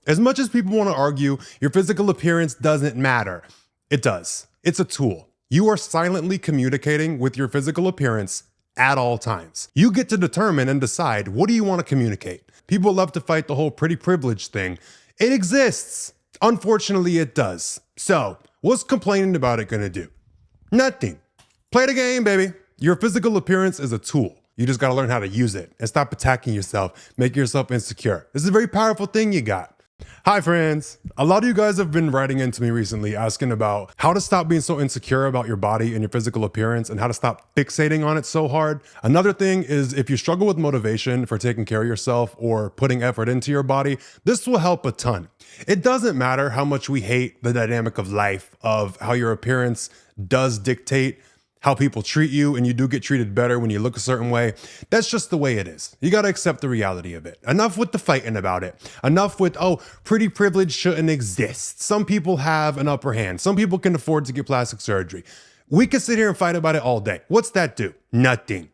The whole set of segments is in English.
As much as people want to argue your physical appearance doesn't matter, it does. It's a tool. You are silently communicating with your physical appearance at all times. You get to determine and decide, what do you want to communicate? People love to fight the whole pretty privilege thing. It exists. Unfortunately, it does. So, what's complaining about it gonna do? Nothing. Play the game, baby. Your physical appearance is a tool. You just gotta learn how to use it and stop attacking yourself, making yourself insecure. This is a very powerful thing you got. Hi friends. A lot of you guys have been writing into me recently asking about how to stop being so insecure about your body and your physical appearance and how to stop fixating on it so hard. Another thing is, if you struggle with motivation for taking care of yourself or putting effort into your body, this will help a ton. It doesn't matter how much we hate the dynamic of life, of how your appearance does dictate how people treat you, and you do get treated better when you look a certain way. That's just the way it is. You gotta accept the reality of it. Enough with the fighting about it. Enough with, oh, pretty privilege shouldn't exist. Some people have an upper hand. Some people can afford to get plastic surgery. We can sit here and fight about it all day. What's that do? Nothing.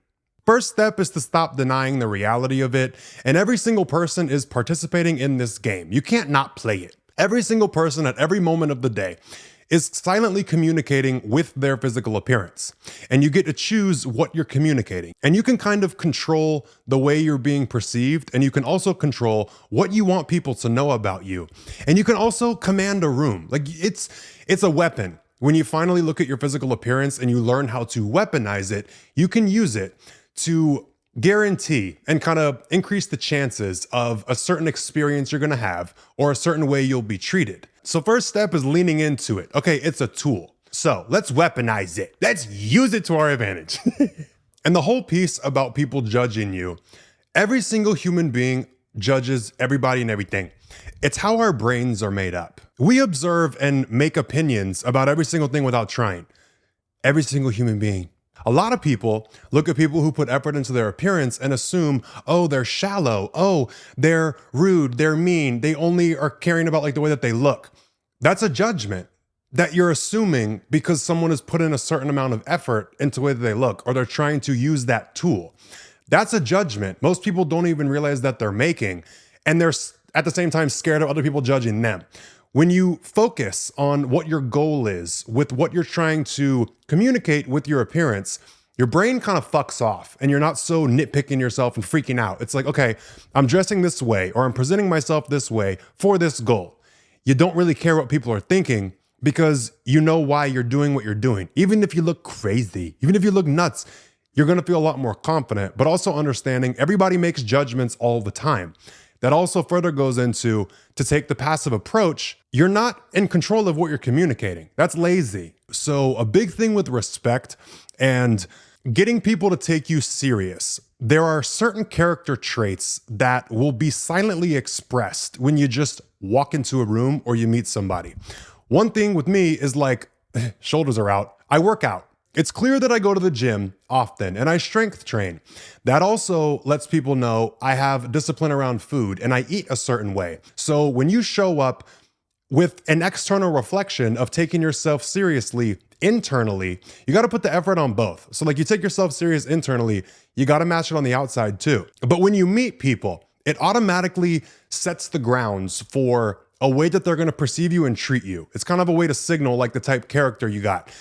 First step is to stop denying the reality of it, and every single person is participating in this game. You can't not play it. Every single person at every moment of the day is silently communicating with their physical appearance. And you get to choose what you're communicating. And you can kind of control the way you're being perceived, and you can also control what you want people to know about you. And you can also command a room. Like it's a weapon. When you finally look at your physical appearance and you learn how to weaponize it, you can use it to guarantee and kind of increase the chances of a certain experience you're gonna have or a certain way you'll be treated. So first step is leaning into it. Okay, it's a tool. So let's weaponize it. Let's use it to our advantage. And the whole piece about people judging you, every single human being judges everybody and everything. It's how our brains are made up. We observe and make opinions about every single thing without trying. Every single human being. A lot of people look at people who put effort into their appearance and assume, oh, they're shallow. Oh, they're rude. They're mean. They only are caring about like the way that they look. That's a judgment that you're assuming because someone has put in a certain amount of effort into the way that they look, or they're trying to use that tool. That's a judgment most people don't even realize that they're making. And they're at the same time scared of other people judging them. When you focus on what your goal is with what you're trying to communicate with your appearance, your brain kind of fucks off and you're not so nitpicking yourself and freaking out. It's like, okay, I'm dressing this way or I'm presenting myself this way for this goal. You don't really care what people are thinking because you know why you're doing what you're doing. Even if you look crazy, even if you look nuts, you're gonna feel a lot more confident, but also understanding everybody makes judgments all the time. That also further goes into, to take the passive approach, you're not in control of what you're communicating. That's lazy. So a big thing with respect and getting people to take you serious, there are certain character traits that will be silently expressed when you just walk into a room or you meet somebody. One thing with me is like, shoulders are out. I work out. It's clear that I go to the gym often and I strength train. That also lets people know I have discipline around food and I eat a certain way. So when you show up with an external reflection of taking yourself seriously internally, you got to put the effort on both. So like you take yourself serious internally, you got to match it on the outside too. But when you meet people, it automatically sets the grounds for a way that they're going to perceive you and treat you. It's kind of a way to signal like the type character you got.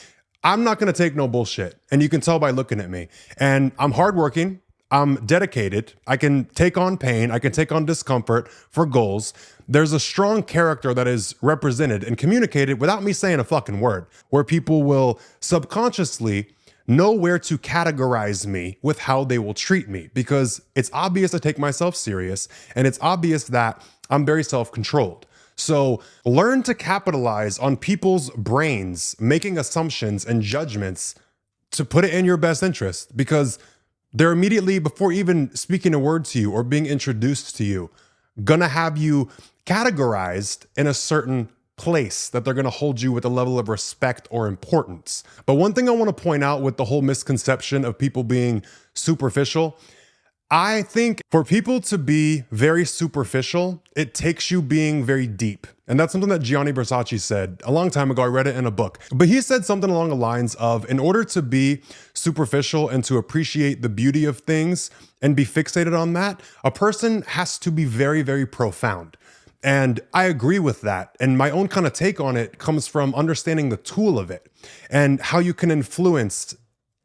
I'm not gonna take no bullshit. And you can tell by looking at me. And I'm hardworking, I'm dedicated, I can take on pain, I can take on discomfort for goals. There's a strong character that is represented and communicated without me saying a fucking word, where people will subconsciously know where to categorize me with how they will treat me, because it's obvious I take myself serious and it's obvious that I'm very self-controlled. So learn to capitalize on people's brains, making assumptions and judgments to put it in your best interest, because they're immediately, before even speaking a word to you or being introduced to you, gonna have you categorized in a certain place that they're gonna hold you with a level of respect or importance. But one thing I wanna point out with the whole misconception of people being superficial, I think for people to be very superficial, it takes you being very deep. And that's something that Gianni Versace said a long time ago. I read it in a book. But he said something along the lines of, in order to be superficial and to appreciate the beauty of things and be fixated on that, a person has to be very, very profound. And I agree with that. And my own kind of take on it comes from understanding the tool of it and how you can influence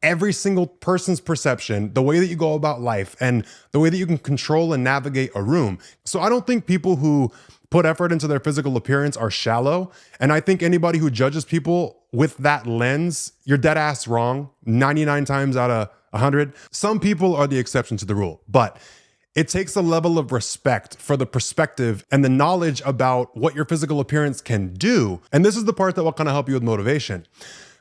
every single person's perception, the way that you go about life, and the way that you can control and navigate a room. So I don't think people who put effort into their physical appearance are shallow. And I think anybody who judges people with that lens, you're dead ass wrong 99 times out of 100. Some people are the exception to the rule, but it takes a level of respect for the perspective and the knowledge about what your physical appearance can do. And this is the part that will kind of help you with motivation.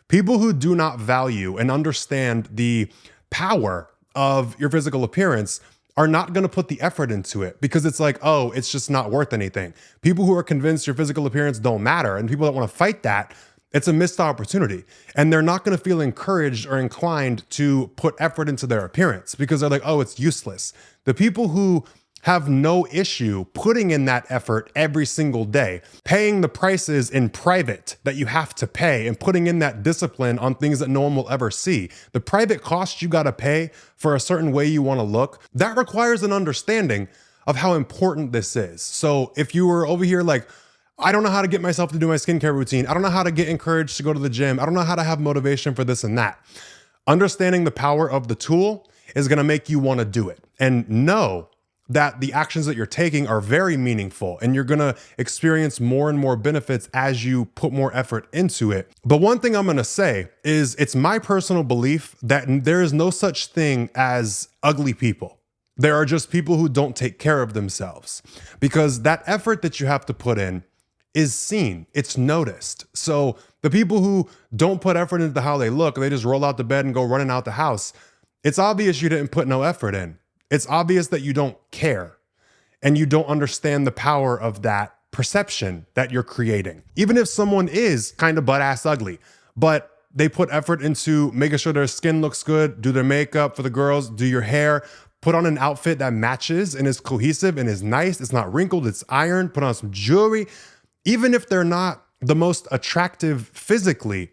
People who do not value and understand the power of your physical appearance are not going to put the effort into it because it's like, oh, it's just not worth anything. People who are convinced your physical appearance don't matter and people that want to fight that, it's a missed opportunity. And they're not going to feel encouraged or inclined to put effort into their appearance because they're like, oh, it's useless. The people who have no issue putting in that effort every single day, paying the prices in private that you have to pay and putting in that discipline on things that no one will ever see. The private cost you got to pay for a certain way you want to look, that requires an understanding of how important this is. So if you were over here like, I don't know how to get myself to do my skincare routine. I don't know how to get encouraged to go to the gym. I don't know how to have motivation for this and that. Understanding the power of the tool is going to make you want to do it and know that the actions that you're taking are very meaningful and you're going to experience more and more benefits as you put more effort into it. But one thing I'm going to say is it's my personal belief that there is no such thing as ugly people. There are just people who don't take care of themselves because that effort that you have to put in is seen, it's noticed. So the people who don't put effort into how they look, they just roll out the bed and go running out the house. It's obvious you didn't put no effort in. It's obvious that you don't care and you don't understand the power of that perception that you're creating. Even if someone is kind of butt-ass ugly, but they put effort into making sure their skin looks good, do their makeup for the girls, do your hair, put on an outfit that matches and is cohesive and is nice, it's not wrinkled, it's ironed, put on some jewelry. Even if they're not the most attractive physically,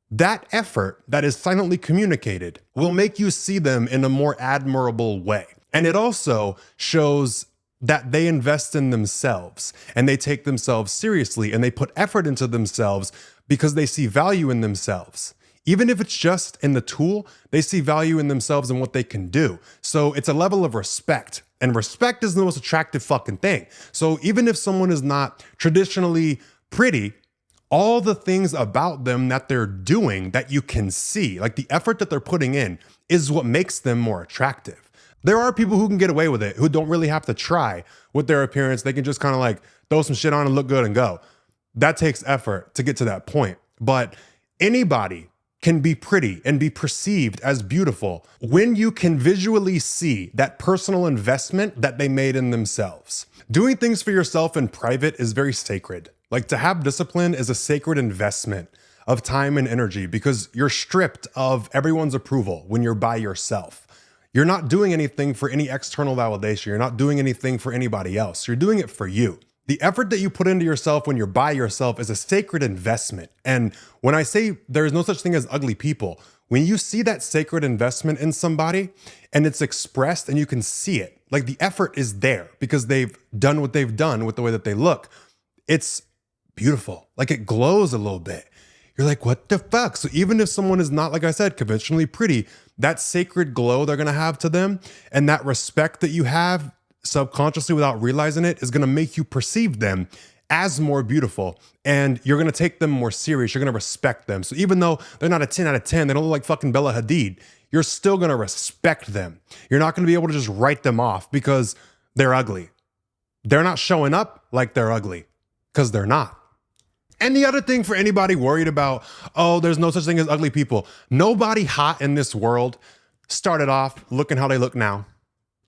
that effort that is silently communicated will make you see them in a more admirable way. And it also shows that they invest in themselves and they take themselves seriously and they put effort into themselves because they see value in themselves. Even if it's just in the tool, they see value in themselves and what they can do. So it's a level of respect. And respect is the most attractive fucking thing. So even if someone is not traditionally pretty, all the things about them that they're doing that you can see, like the effort that they're putting in, is what makes them more attractive. There are people who can get away with it, who don't really have to try with their appearance. They can just kind of like throw some shit on and look good and go. That takes effort to get to that point. But anybody can be pretty and be perceived as beautiful when you can visually see that personal investment that they made in themselves. Doing things for yourself in private is very sacred. Like to have discipline is a sacred investment of time and energy because you're stripped of everyone's approval when you're by yourself. You're not doing anything for any external validation. You're not doing anything for anybody else. You're doing it for you. The effort that you put into yourself when you're by yourself is a sacred investment. And when I say there is no such thing as ugly people, when you see that sacred investment in somebody and it's expressed and you can see it, like the effort is there because they've done what they've done with the way that they look. It's beautiful. Like it glows a little bit. You're like, what the fuck? So even if someone is not, like I said, conventionally pretty, that sacred glow they're going to have to them and that respect that you have subconsciously without realizing it is going to make you perceive them as more beautiful and you're going to take them more serious. You're going to respect them. So even though they're not a 10 out of 10, they don't look like fucking Bella Hadid, you're still going to respect them. You're not going to be able to just write them off because they're ugly. They're not showing up like they're ugly because they're not. And the other thing for anybody worried about, oh, there's no such thing as ugly people. Nobody hot in this world started off looking how they look now.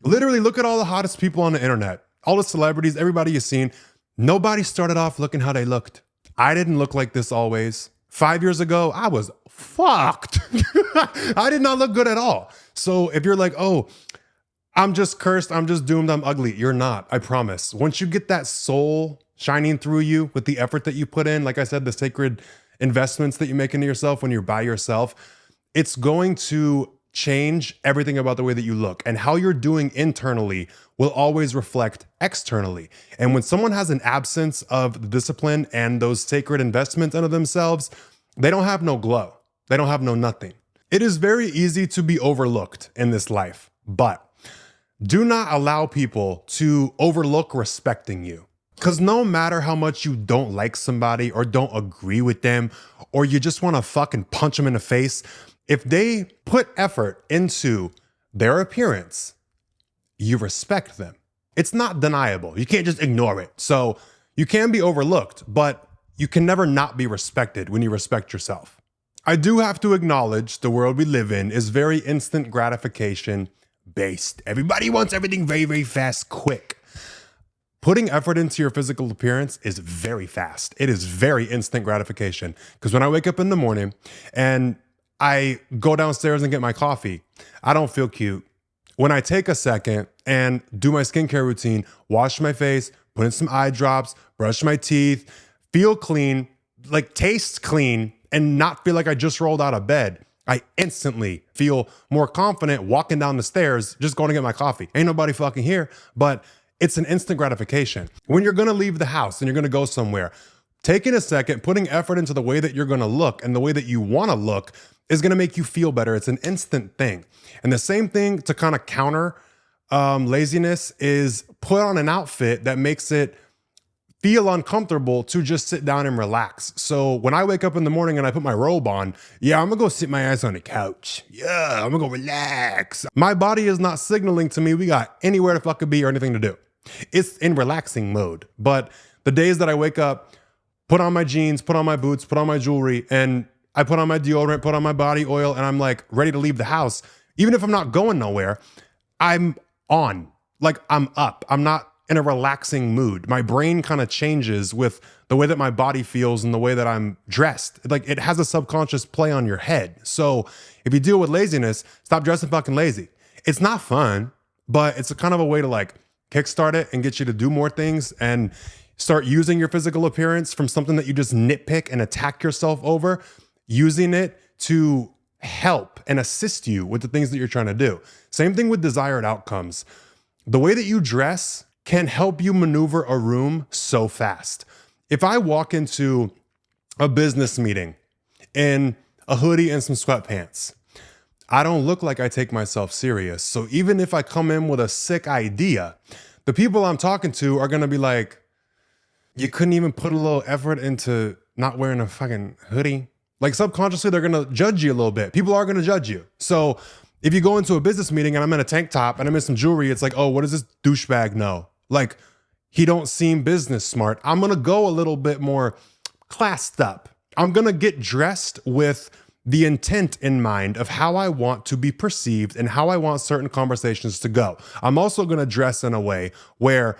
Literally, look at all the hottest people on the internet. All the celebrities, everybody you've seen. Nobody started off looking how they looked. I didn't look like this always. 5 years ago, I was fucked. I did not look good at all. So if you're like, oh, I'm just cursed, I'm just doomed, I'm ugly. You're not, I promise. Once you get that soul shining through you with the effort that you put in, like I said, the sacred investments that you make into yourself when you're by yourself, it's going to change everything about the way that you look, and how you're doing internally will always reflect externally. And when someone has an absence of the discipline and those sacred investments into themselves, they don't have no glow. They don't have no nothing. It is very easy to be overlooked in this life, but do not allow people to overlook respecting you. Because no matter how much you don't like somebody or don't agree with them, or you just want to fucking punch them in the face, if they put effort into their appearance, you respect them. It's not deniable. You can't just ignore it. So you can be overlooked, but you can never not be respected when you respect yourself. I do have to acknowledge the world we live in is very instant gratification based. Everybody wants everything very, very fast, quick. Putting effort into your physical appearance is very fast. It is very instant gratification. Because when I wake up in the morning and I go downstairs and get my coffee, I don't feel cute. When I take a second and do my skincare routine, wash my face, put in some eye drops, brush my teeth, feel clean, like taste clean, and not feel like I just rolled out of bed, I instantly feel more confident walking down the stairs, just going to get my coffee. Ain't nobody fucking here, but it's an instant gratification. When you're gonna leave the house and you're gonna go somewhere, taking a second, putting effort into the way that you're gonna look and the way that you wanna look is gonna make you feel better. It's an instant thing. And the same thing to kind of counter laziness is put on an outfit that makes it feel uncomfortable to just sit down and relax. So when I wake up in the morning and I put my robe on, yeah, I'm gonna go sit my ass on the couch. Yeah, I'm gonna go relax. My body is not signaling to me we got anywhere to fucking be or anything to do. It's in relaxing mode. But the days that I wake up, put on my jeans, put on my boots, put on my jewelry, and I put on my deodorant, put on my body oil, and I'm like ready to leave the house, even if I'm not going nowhere, I'm on. Like I'm up. I'm not in a relaxing mood. My brain kind of changes with the way that my body feels and the way that I'm dressed. Like it has a subconscious play on your head. So if you deal with laziness, stop dressing fucking lazy. It's not fun, but it's a kind of a way to like kickstart it and get you to do more things and start using your physical appearance from something that you just nitpick and attack yourself over, using it to help and assist you with the things that you're trying to do. Same thing with desired outcomes. The way that you dress can help you maneuver a room so fast. If I walk into a business meeting in a hoodie and some sweatpants, I don't look like I take myself serious. So even if I come in with a sick idea, the people I'm talking to are gonna be like, you couldn't even put a little effort into not wearing a fucking hoodie. Like subconsciously, they're gonna judge you a little bit. People are gonna judge you. So if you go into a business meeting and I'm in a tank top and I'm in some jewelry, it's like, oh, what does this douchebag know? Like, he don't seem business smart. I'm gonna go a little bit more classed up. I'm gonna get dressed with the intent in mind of how I want to be perceived and how I want certain conversations to go. I'm also gonna dress in a way where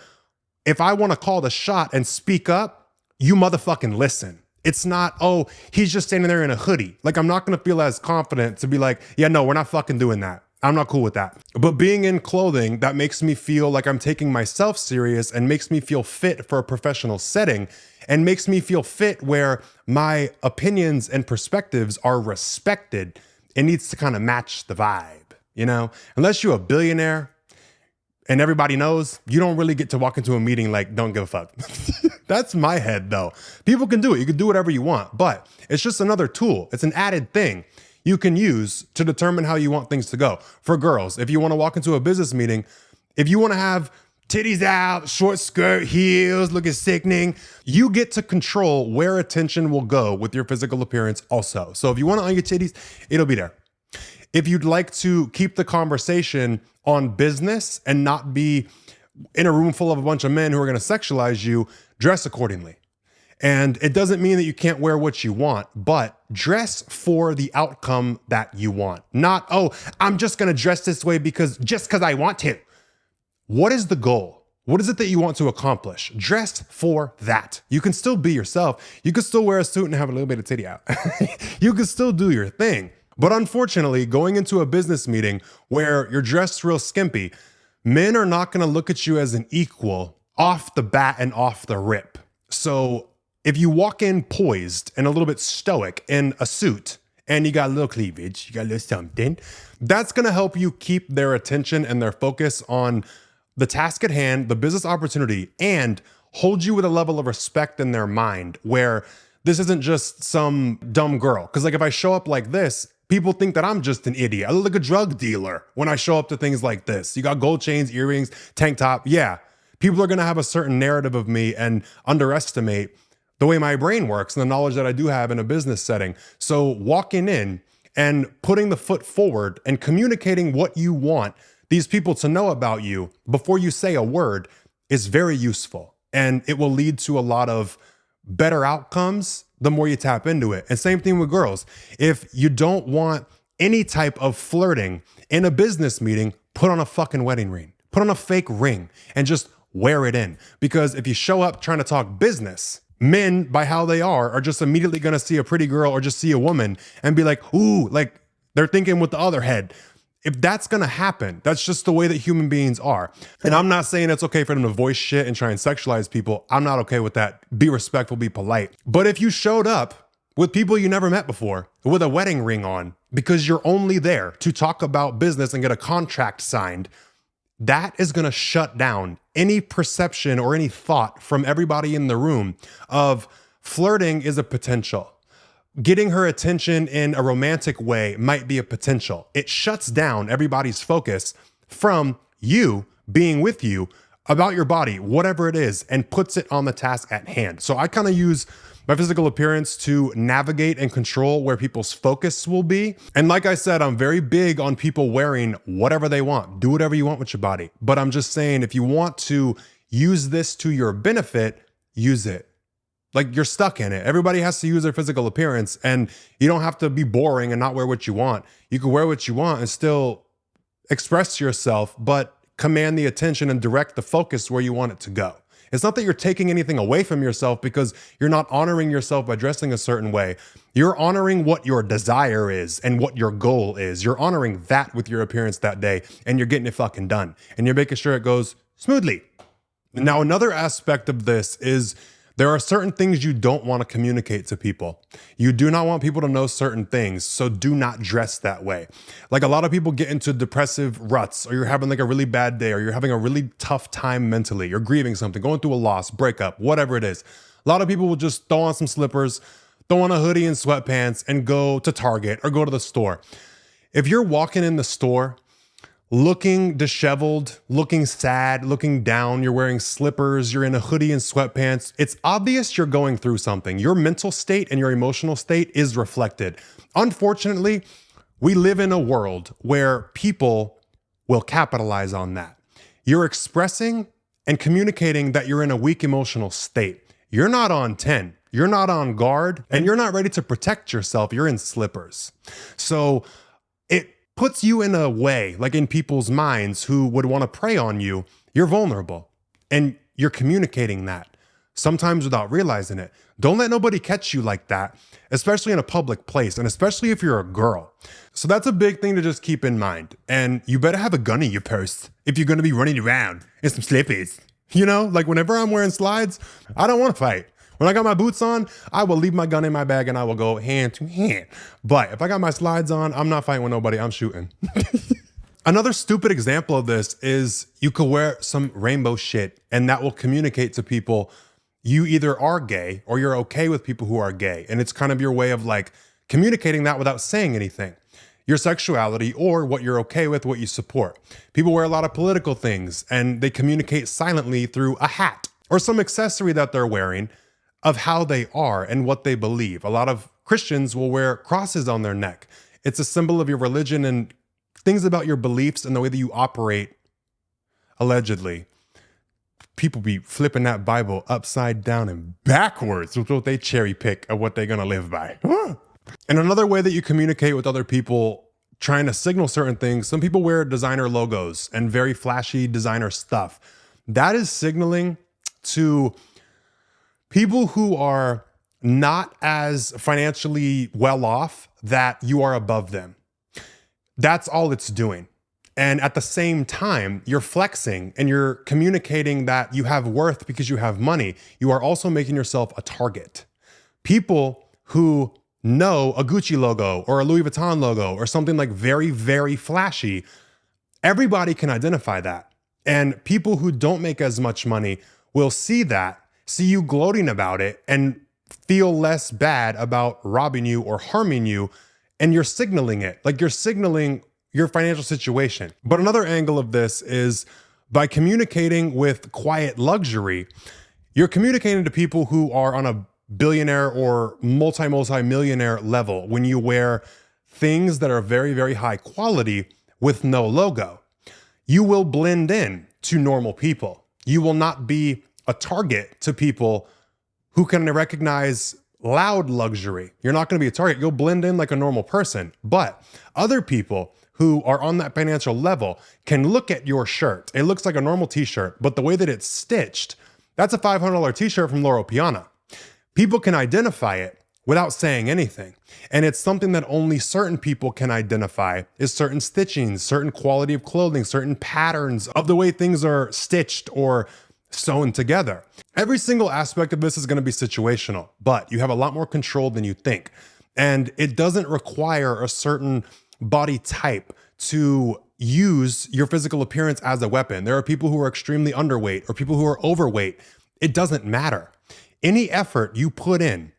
if I wanna call the shot and speak up, you motherfucking listen. It's not, oh, he's just standing there in a hoodie. Like, I'm not gonna feel as confident to be like, yeah, no, we're not fucking doing that. I'm not cool with that. But being in clothing that makes me feel like I'm taking myself serious and makes me feel fit for a professional setting and makes me feel fit where my opinions and perspectives are respected, it needs to kind of match the vibe, you know? Unless you're a billionaire and everybody knows, you don't really get to walk into a meeting like, don't give a fuck. That's my head though. People can do it. You can do whatever you want, but it's just another tool. It's an added thing you can use to determine how you want things to go. For girls, if you want to walk into a business meeting, if you want to have titties out, short skirt, heels, looking sickening, you get to control where attention will go with your physical appearance also. So if you want it on your titties, it'll be there. If you'd like to keep the conversation on business and not be in a room full of a bunch of men who are going to sexualize you, dress accordingly. And it doesn't mean that you can't wear what you want, but dress for the outcome that you want. Not, oh, I'm just gonna dress this way because I want to. What is the goal? What is it that you want to accomplish? Dress for that. You can still be yourself. You can still wear a suit and have a little bit of titty out. You can still do your thing. But unfortunately, going into a business meeting where you're dressed real skimpy, men are not gonna look at you as an equal off the bat and off the rip. So if you walk in poised and a little bit stoic in a suit and you got a little cleavage, you got a little something, that's going to help you keep their attention and their focus on the task at hand, the business opportunity, and hold you with a level of respect in their mind where this isn't just some dumb girl. Because like if I show up like this, people think that I'm just an idiot. I look like a drug dealer when I show up to things like this. You got gold chains, earrings, tank top. Yeah, people are going to have a certain narrative of me and underestimate the way my brain works and the knowledge that I do have in a business setting. So walking in and putting the foot forward and communicating what you want these people to know about you before you say a word is very useful. And it will lead to a lot of better outcomes the more you tap into it. And same thing with girls. If you don't want any type of flirting in a business meeting, put on a fucking wedding ring, put on a fake ring and just wear it in. Because if you show up trying to talk business, men, by how they are just immediately going to see a pretty girl or just see a woman and be like, ooh, like they're thinking with the other head. If that's going to happen, that's just the way that human beings are. And I'm not saying it's okay for them to voice shit and try and sexualize people. I'm not okay with that. Be respectful, be polite. But if you showed up with people you never met before with a wedding ring on because you're only there to talk about business and get a contract signed, that is going to shut down any perception or any thought from everybody in the room of flirting is a potential. Getting her attention in a romantic way might be a potential. It shuts down everybody's focus from you being with you about your body, whatever it is, and puts it on the task at hand. So I kind of use my physical appearance to navigate and control where people's focus will be. And like I said, I'm very big on people wearing whatever they want. Do whatever you want with your body. But I'm just saying, if you want to use this to your benefit, use it. Like you're stuck in it. Everybody has to use their physical appearance and you don't have to be boring and not wear what you want. You can wear what you want and still express yourself, but command the attention and direct the focus where you want it to go. It's not that you're taking anything away from yourself because you're not honoring yourself by dressing a certain way. You're honoring what your desire is and what your goal is. You're honoring that with your appearance that day and you're getting it fucking done. And you're making sure it goes smoothly. Now, another aspect of this is there are certain things you don't want to communicate to people. You do not want people to know certain things, so do not dress that way. Like a lot of people get into depressive ruts, or you're having like a really bad day, or you're having a really tough time mentally, you're grieving something, going through a loss, breakup, whatever it is. A lot of people will just throw on some slippers, throw on a hoodie and sweatpants, and go to Target or go to the store. If you're walking in the store looking disheveled, looking sad, looking down, you're wearing slippers, you're in a hoodie and sweatpants, it's obvious you're going through something. Your mental state and your emotional state is reflected. Unfortunately, we live in a world where people will capitalize on that. You're expressing and communicating that you're in a weak emotional state. You're not on 10, you're not on guard, and you're not ready to protect yourself. You're in slippers. So it puts you in a way, like in people's minds who would want to prey on you, you're vulnerable and you're communicating that sometimes without realizing it. Don't let nobody catch you like that, especially in a public place and especially if you're a girl. So that's a big thing to just keep in mind. And you better have a gun in your purse if you're going to be running around in some slippies. You know, like whenever I'm wearing slides, I don't want to fight. When I got my boots on, I will leave my gun in my bag and I will go hand to hand. But if I got my slides on, I'm not fighting with nobody, I'm shooting. Another stupid example of this is you could wear some rainbow shit and that will communicate to people you either are gay or you're okay with people who are gay. And it's kind of your way of like communicating that without saying anything. Your sexuality or what you're okay with, what you support. People wear a lot of political things and they communicate silently through a hat or some accessory that they're wearing of how they are and what they believe. A lot of Christians will wear crosses on their neck. It's a symbol of your religion and things about your beliefs and the way that you operate, allegedly. People be flipping that Bible upside down and backwards with what they cherry pick of what they're gonna live by. And another way that you communicate with other people trying to signal certain things, some people wear designer logos and very flashy designer stuff. That is signaling to people who are not as financially well off that you are above them. That's all it's doing. And at the same time, you're flexing and you're communicating that you have worth because you have money. You are also making yourself a target. People who know a Gucci logo or a Louis Vuitton logo or something like very, very flashy, everybody can identify that. And people who don't make as much money will see that, see you gloating about it, and feel less bad about robbing you or harming you. And you're signaling it, like you're signaling your financial situation. But another angle of this is by communicating with quiet luxury, you're communicating to people who are on a billionaire or multi-millionaire level when you wear things that are very, very high quality with no logo. You will blend in to normal people. You will not be a target to people who can recognize loud luxury. You're not going to be a target. You'll blend in like a normal person. But other people who are on that financial level can look at your shirt. It looks like a normal t-shirt, but the way that it's stitched, that's a $500 t-shirt from Loro Piana. People can identify it without saying anything. And it's something that only certain people can identify, is certain stitchings, certain quality of clothing, certain patterns of the way things are stitched or sewn together. Every single aspect of this is going to be situational, but you have a lot more control than you think. And it doesn't require a certain body type to use your physical appearance as a weapon. There are people who are extremely underweight or people who are overweight. It doesn't matter. Any effort you put in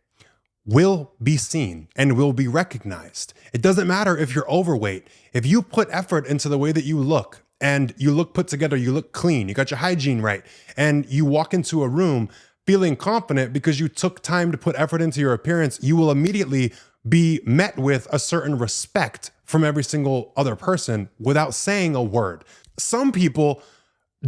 will be seen and will be recognized. It doesn't matter if you're overweight. If you put effort into the way that you look and you look put together, you look clean, you got your hygiene right, and you walk into a room feeling confident because you took time to put effort into your appearance, you will immediately be met with a certain respect from every single other person without saying a word. Some people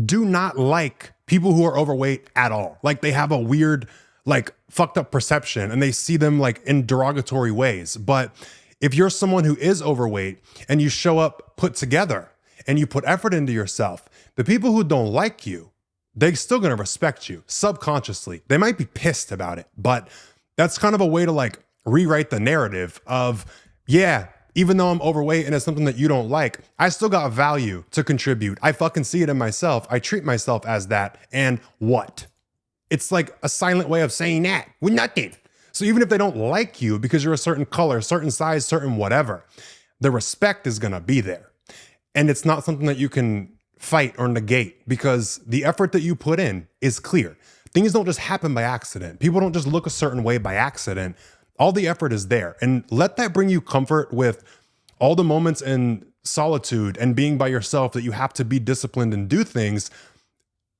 do not like people who are overweight at all. Like they have a weird, like fucked up perception and they see them like in derogatory ways. But if you're someone who is overweight and you show up put together and you put effort into yourself, the people who don't like you, they're still gonna respect you subconsciously. They might be pissed about it, but that's kind of a way to like rewrite the narrative of, yeah, even though I'm overweight and it's something that you don't like, I still got value to contribute. I fucking see it in myself. I treat myself as that. And what? It's like a silent way of saying that with nothing. So even if they don't like you because you're a certain color, certain size, certain whatever, the respect is gonna be there. And it's not something that you can fight or negate because the effort that you put in is clear. Things don't just happen by accident. People don't just look a certain way by accident. All the effort is there. And let that bring you comfort with all the moments in solitude and being by yourself that you have to be disciplined and do things.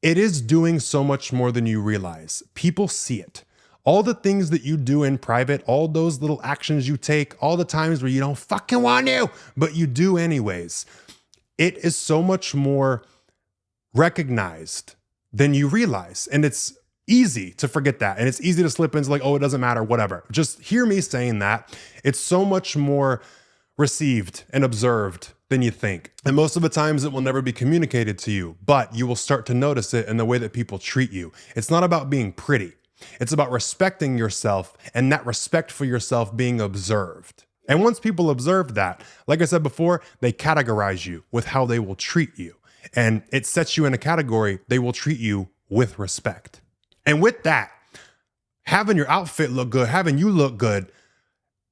It is doing so much more than you realize. People see it. All the things that you do in private, all those little actions you take, all the times where you don't fucking want to, but you do anyways. It is so much more recognized than you realize. And it's easy to forget that. And it's easy to slip into like, oh, it doesn't matter, whatever. Just hear me saying that. It's so much more received and observed than you think. And most of the times it will never be communicated to you, but you will start to notice it in the way that people treat you. It's not about being pretty. It's about respecting yourself and that respect for yourself being observed. And once people observe that, like I said before, they categorize you with how they will treat you. And it sets you in a category, they will treat you with respect. And with that, having your outfit look good, having you look good,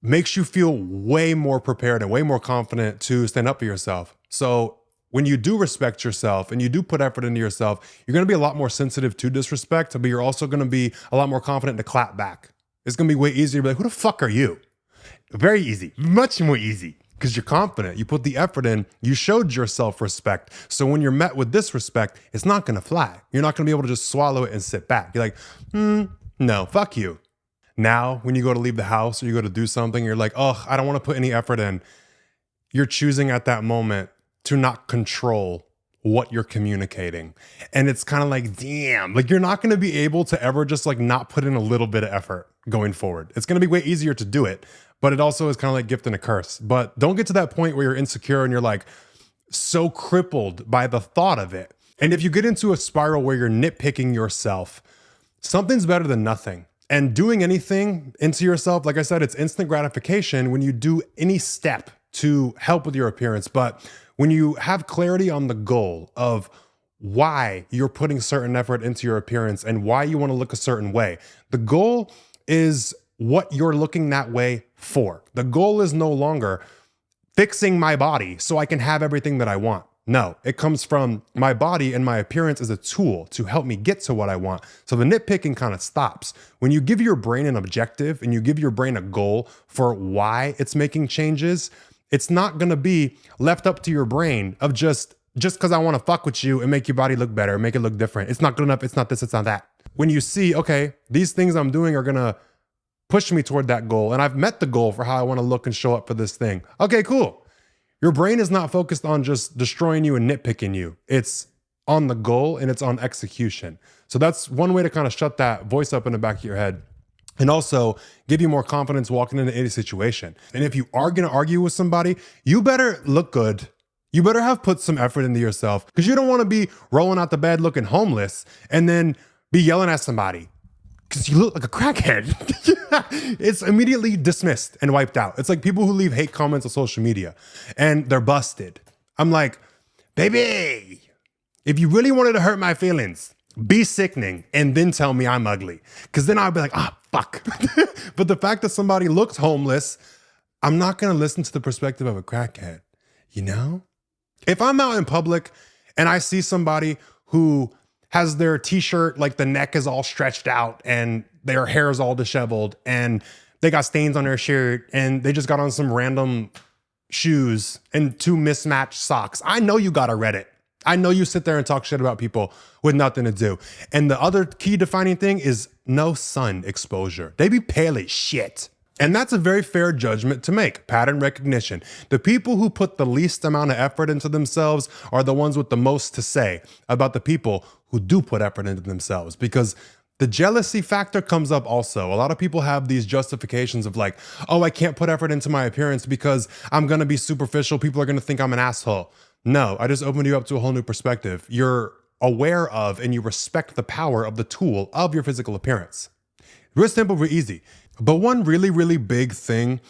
makes you feel way more prepared and way more confident to stand up for yourself. So when you do respect yourself and you do put effort into yourself, you're gonna be a lot more sensitive to disrespect, but you're also gonna be a lot more confident to clap back. It's gonna be way easier to be like, who the fuck are you? Very easy, much more easy, because you're confident, you put the effort in, you showed your self-respect. So when you're met with disrespect, it's not gonna fly. You're not gonna be able to just swallow it and sit back. You're like, no, fuck you. Now, when you go to leave the house or you go to do something, you're like, oh, I don't wanna put any effort in. You're choosing at that moment to not control what you're communicating. And it's kind of like, damn, like you're not gonna be able to ever just like not put in a little bit of effort going forward. It's gonna be way easier to do it, but it also is kind of like gift and a curse. But don't get to that point where you're insecure and you're like so crippled by the thought of it. And if you get into a spiral where you're nitpicking yourself, something's better than nothing. And doing anything into yourself, like I said, it's instant gratification when you do any step to help with your appearance. But when you have clarity on the goal of why you're putting certain effort into your appearance and why you want to look a certain way, the goal is what you're looking that way for. The goal is no longer fixing my body so I can have everything that I want. No, it comes from my body and my appearance as a tool to help me get to what I want. So the nitpicking kind of stops. When you give your brain an objective and you give your brain a goal for why it's making changes, it's not going to be left up to your brain of just because I want to fuck with you and make your body look better, make it look different. It's not good enough. It's not this, it's not that. When you see, okay, these things I'm doing are going to push me toward that goal, and I've met the goal for how I want to look and show up for this thing. Okay, cool. Your brain is not focused on just destroying you and nitpicking you. It's on the goal and it's on execution. So that's one way to kind of shut that voice up in the back of your head and also give you more confidence walking into any situation. And if you are going to argue with somebody, you better look good. You better have put some effort into yourself, because you don't want to be rolling out the bed looking homeless and then be yelling at somebody because you look like a crackhead. It's immediately dismissed and wiped out. It's like people who leave hate comments on social media and they're busted. I'm like, baby, if you really wanted to hurt my feelings, be sickening and then tell me I'm ugly. Because then I'll be like, ah, fuck. But the fact that somebody looks homeless, I'm not going to listen to the perspective of a crackhead, you know? If I'm out in public and I see somebody who has their t-shirt, like the neck is all stretched out and their hair is all disheveled and they got stains on their shirt and they just got on some random shoes and 2 mismatched socks, I know you got a Reddit. I know you sit there and talk shit about people with nothing to do. And the other key defining thing is no sun exposure. They be pale as shit. And that's a very fair judgment to make. Pattern recognition. The people who put the least amount of effort into themselves are the ones with the most to say about the people who do put effort into themselves, because the jealousy factor comes up also. A lot of people have these justifications of like, oh, I can't put effort into my appearance because I'm going to be superficial. People are going to think I'm an asshole. No, I just opened you up to a whole new perspective. You're aware of and you respect the power of the tool of your physical appearance. Real simple, real easy. But one really, really big thing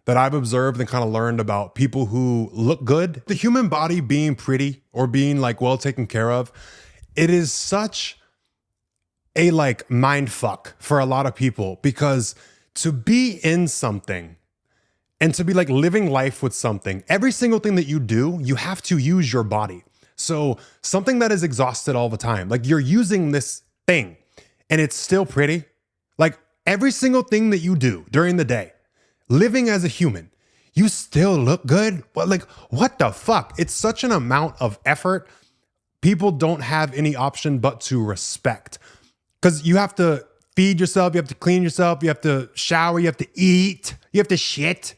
that I've observed and kind of learned about people who look good, the human body being pretty or being like well taken care of, it is such a like mind fuck for a lot of people, because to be in something and to be like living life with something, every single thing that you do, you have to use your body. So something that is exhausted all the time, like you're using this thing and it's still pretty, like every single thing that you do during the day, living as a human, you still look good. But like, what the fuck? It's such an amount of effort. People don't have any option but to respect, because you have to feed yourself, you have to clean yourself, you have to shower, you have to eat, you have to shit.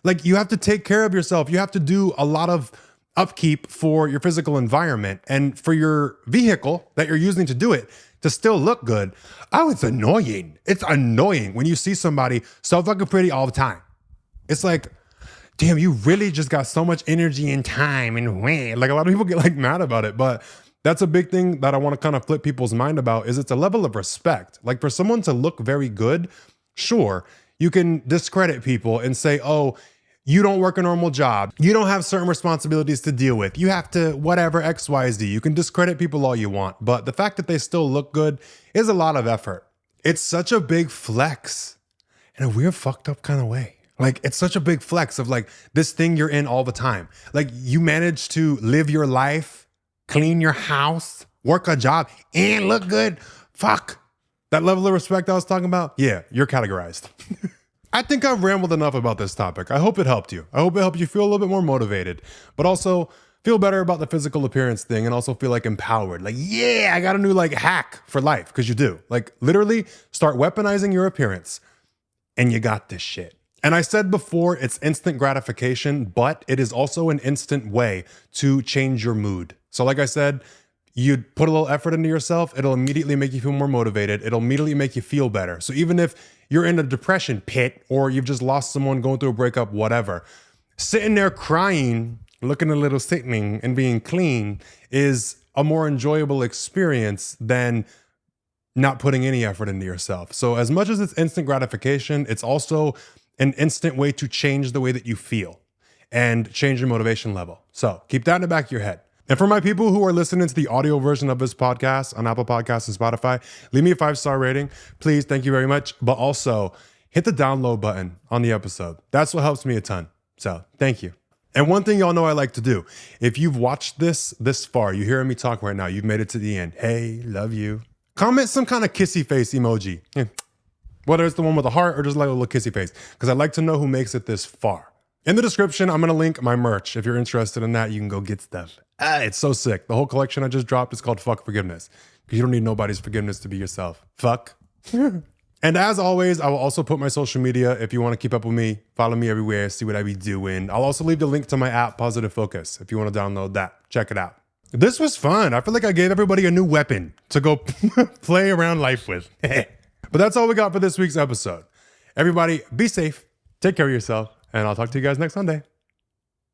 Like you have to take care of yourself. You have to do a lot of upkeep for your physical environment and for your vehicle that you're using to do it to still look good. Oh, it's annoying. It's annoying when you see somebody so fucking pretty all the time. It's like, damn, you really just got so much energy and time and like a lot of people get like mad about it, but that's a big thing that I want to kind of flip people's mind about, is it's a level of respect. Like for someone to look very good, sure, you can discredit people and say, oh, you don't work a normal job. You don't have certain responsibilities to deal with. You have to whatever, X, Y, Z. You can discredit people all you want, but the fact that they still look good is a lot of effort. It's such a big flex in a weird fucked up kind of way. Like it's such a big flex of like this thing you're in all the time. Like you manage to live your life, clean your house, work a job, and look good. Fuck. That level of respect I was talking about? Yeah, you're categorized. I think I've rambled enough about this topic. I hope it helped you. I hope it helped you feel a little bit more motivated, but also feel better about the physical appearance thing and also feel like empowered. Like, yeah, I got a new like hack for life, because you do. Like literally start weaponizing your appearance and you got this shit. And I said before, it's instant gratification, but it is also an instant way to change your mood. So like I said, you put a little effort into yourself, it'll immediately make you feel more motivated. It'll immediately make you feel better. So even if you're in a depression pit or you've just lost someone, going through a breakup, whatever, sitting there crying, looking a little sickening and being clean is a more enjoyable experience than not putting any effort into yourself. So as much as it's instant gratification, it's also an instant way to change the way that you feel and change your motivation level. So keep that in the back of your head. And for my people who are listening to the audio version of this podcast on Apple Podcasts and Spotify, leave me a 5-star rating. Please, thank you very much. But also hit the download button on the episode. That's what helps me a ton. So thank you. And one thing y'all know I like to do, if you've watched this far, you're hearing me talk right now, you've made it to the end. Hey, love you. Comment some kind of kissy face emoji. Whether it's the one with a heart or just like a little kissy face, because I'd like to know who makes it this far. In the description, I'm going to link my merch. If you're interested in that, you can go get stuff. It's so sick. The whole collection I just dropped is called Fuck Forgiveness, because you don't need nobody's forgiveness to be yourself. Fuck. And as always, I will also put my social media if you want to keep up with me. Follow me everywhere, see what I be doing. I'll also leave the link to my app, Positive Focus, if you want to download that. Check it out. This was fun. I feel like I gave everybody a new weapon to go play around life with. But that's all we got for this week's episode. Everybody, be safe, take care of yourself, and I'll talk to you guys next Sunday.